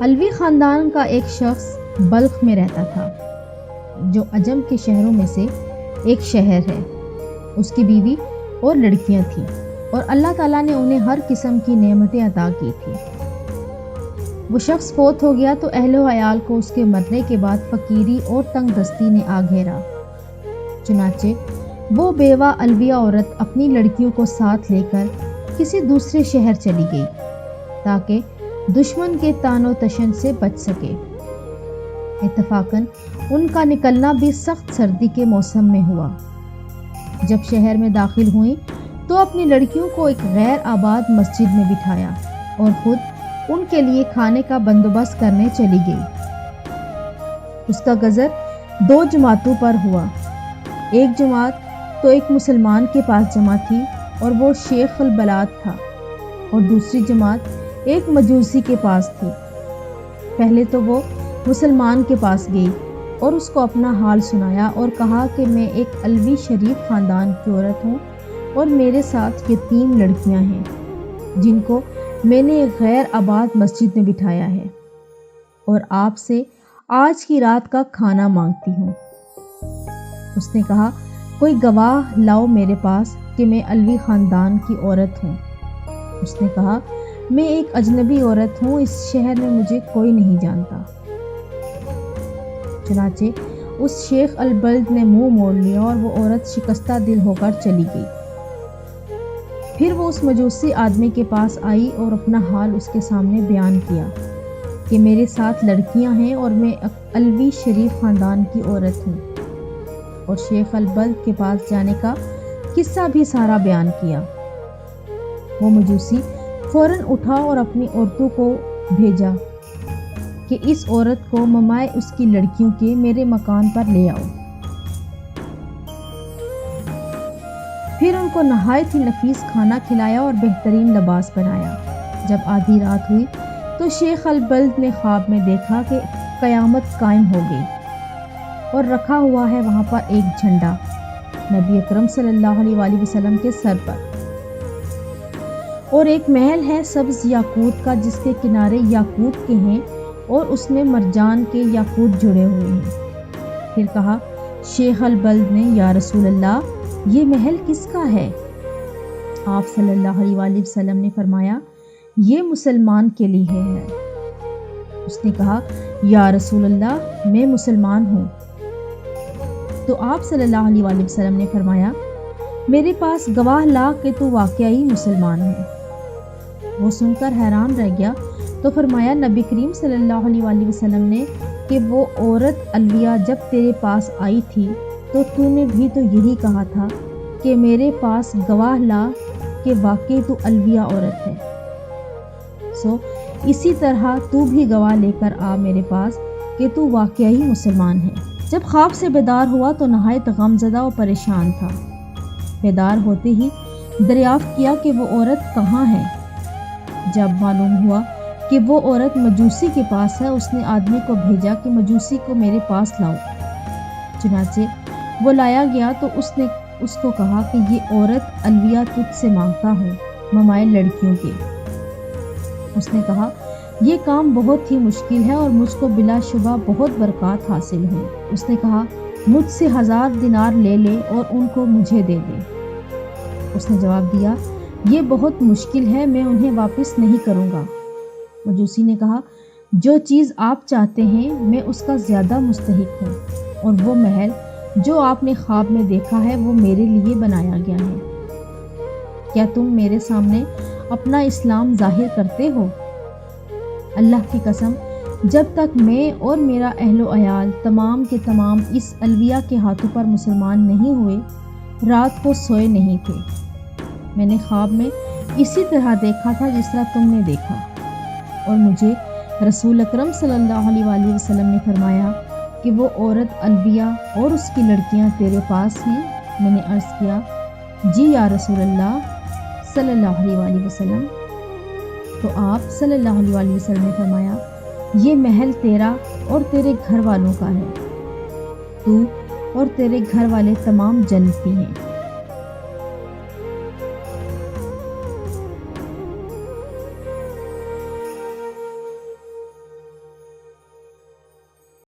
علوی خاندان کا ایک شخص بلخ میں رہتا تھا، جو عجم کے شہروں میں سے ایک شہر ہے۔ اس کی بیوی اور لڑکیاں تھیں اور اللہ تعالیٰ نے انہیں ہر قسم کی نعمتیں عطا کی تھیں۔ وہ شخص فوت ہو گیا تو اہل و عیال کو اس کے مرنے کے بعد فقیری اور تنگ دستی نے آ گھیرا۔ چنانچہ وہ بیوہ علویہ عورت اپنی لڑکیوں کو ساتھ لے کر کسی دوسرے شہر چلی گئی تاکہ دشمن کے طعن و تشن سے بچ سکے۔ اتفاقاً ان کا نکلنا بھی سخت سردی کے موسم میں ہوا۔ جب شہر میں داخل ہوئیں تو اپنی لڑکیوں کو ایک غیر آباد مسجد میں بٹھایا اور خود ان کے لیے کھانے کا بندوبست کرنے چلی گئی۔ اس کا گزر 2 جماعتوں پر ہوا۔ ایک جماعت تو ایک مسلمان کے پاس جمع تھی اور وہ شیخ البلاد تھا، اور دوسری جماعت ایک مجوسی کے پاس تھی۔ پہلے تو وہ مسلمان کے پاس گئی اور اس کو اپنا حال سنایا اور کہا کہ میں ایک علوی شریف خاندان کی عورت ہوں اور میرے ساتھ یہ 3 لڑکیاں ہیں جن کو میں نے ایک غیر آباد مسجد میں بٹھایا ہے، اور آپ سے آج کی رات کا کھانا مانگتی ہوں۔ اس نے کہا، کوئی گواہ لاؤ میرے پاس کہ میں علوی خاندان کی عورت ہوں۔ اس نے کہا، میں ایک اجنبی عورت ہوں، اس شہر میں مجھے کوئی نہیں جانتا۔ چنانچہ اس شیخ البلد نے منہ موڑ لیا اور وہ عورت شکستہ دل ہو کر چلی گئی۔ پھر وہ اس مجوسی آدمی کے پاس آئی اور اپنا حال اس کے سامنے بیان کیا کہ میرے ساتھ لڑکیاں ہیں اور میں علوی شریف خاندان کی عورت ہوں، اور شیخ البلد کے پاس جانے کا قصہ بھی سارا بیان کیا۔ وہ مجوسی فوراً اٹھا اور اپنی عورتوں کو بھیجا کہ اس عورت کو ممائے اس کی لڑکیوں کے میرے مکان پر لے آؤ۔ پھر ان کو نہایت ہی نفیس کھانا کھلایا اور بہترین لباس بنایا۔ جب آدھی رات ہوئی تو شیخ البلد نے خواب میں دیکھا کہ قیامت قائم ہو گئی اور رکھا ہوا ہے وہاں پر ایک جھنڈا نبی اکرم صلی اللہ علیہ وآلہ وسلم کے سر پر، اور ایک محل ہے سبز یاقوت کا جس کے کنارے یاقوت کے ہیں اور اس میں مرجان کے یاقوت جڑے ہوئے ہیں۔ پھر کہا شیخ البلد نے، یا رسول اللہ، یہ محل کس کا ہے؟ آپ صلی اللہ علیہ وآلہ وسلم نے فرمایا، یہ مسلمان کے لیے ہے۔ اس نے کہا، یا رسول اللہ، میں مسلمان ہوں۔ تو آپ صلی اللہ علیہ وآلہ وسلم نے فرمایا، میرے پاس گواہ لا کہ تو واقعی مسلمان ہے۔ وہ سن کر حیران رہ گیا تو فرمایا، نبی کریم صلی اللہ علیہ وآلہ وسلم نے کہ وہ عورت علویہ جب تیرے پاس آئی تھی تو نے بھی تو یہی کہا تھا کہ میرے پاس گواہ لا کہ واقعی تو علویہ عورت ہے، سو اسی طرح تو بھی گواہ لے کر آ میرے پاس کہ تو واقعی مسلمان ہے۔ جب خواب سے بیدار ہوا تو نہایت غم زدہ اور پریشان تھا۔ بیدار ہوتے ہی دریافت کیا کہ وہ عورت کہاں ہے۔ جب معلوم ہوا کہ وہ عورت مجوسی کے پاس ہے، اس نے آدمی کو بھیجا کہ مجوسی کو میرے پاس لاؤ۔ چنانچہ وہ لایا گیا تو اس نے اس کو کہا کہ یہ عورت علویہ تجھ سے مانگتا ہوں ممائے لڑکیوں کے۔ اس نے کہا، یہ کام بہت ہی مشکل ہے اور مجھ کو بلا شبہ بہت برکات حاصل ہوئی۔ اس نے کہا، مجھ سے 1000 دینار لے لے اور ان کو مجھے دے دے۔ اس نے جواب دیا، یہ بہت مشکل ہے، میں انہیں واپس نہیں کروں گا۔ مجوسی نے کہا، جو چیز آپ چاہتے ہیں میں اس کا زیادہ مستحق ہوں، اور وہ محل جو آپ نے خواب میں دیکھا ہے وہ میرے لیے بنایا گیا ہے۔ کیا تم میرے سامنے اپنا اسلام ظاہر کرتے ہو؟ اللہ کی قسم، جب تک میں اور میرا اہل و عیال تمام کے تمام اس علویہ کے ہاتھوں پر مسلمان نہیں ہوئے، رات کو سوئے نہیں تھے۔ میں نے خواب میں اسی طرح دیکھا تھا جس طرح تم نے دیکھا، اور مجھے رسول اکرم صلی اللہ علیہ وآلہ وسلم نے فرمایا کہ وہ عورت علویہ اور اس کی لڑکیاں تیرے پاس ہیں۔ میں نے عرض کیا، جی یا رسول اللہ صلی اللہ علیہ وآلہ وسلم۔ تو آپ صلی اللہ علیہ وآلہ وسلم نے فرمایا، یہ محل تیرا اور تیرے گھر والوں کا ہے، تو اور تیرے گھر والے تمام جنتی ہیں۔